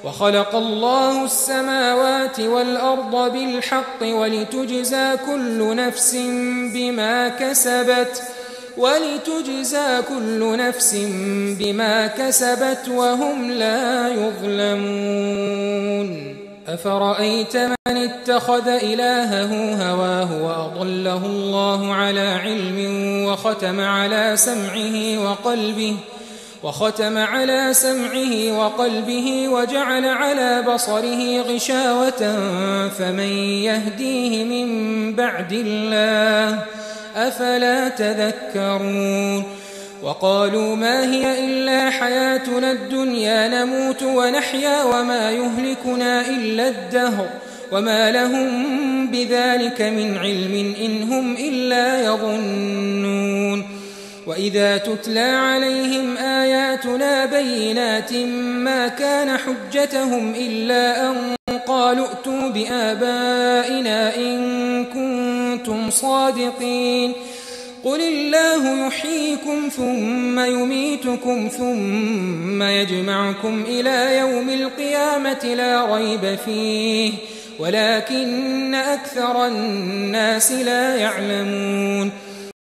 وخلق الله السماوات والأرض بالحق ولتجزى كل نفس بما كسبت وهم لا يظلمون. أفرأيت من اتخذ إلهه هواه وأضله الله على علم وختم على سمعه وقلبه وجعل على بصره غشاوة فمن يهديه من بعد الله أفلا تذكرون. وقالوا ما هي إلا حياتنا الدنيا نموت ونحيا وما يهلكنا إلا الدهر وما لهم بذلك من علم إن هم إلا يظنون. وإذا تتلى عليهم آياتنا بينات ما كان حجتهم إلا أن قالوا ائتوا بآبائنا إن كنتم صادقين. قل الله يحييكم ثم يميتكم ثم يجمعكم إلى يوم القيامة لا ريب فيه ولكن أكثر الناس لا يعلمون.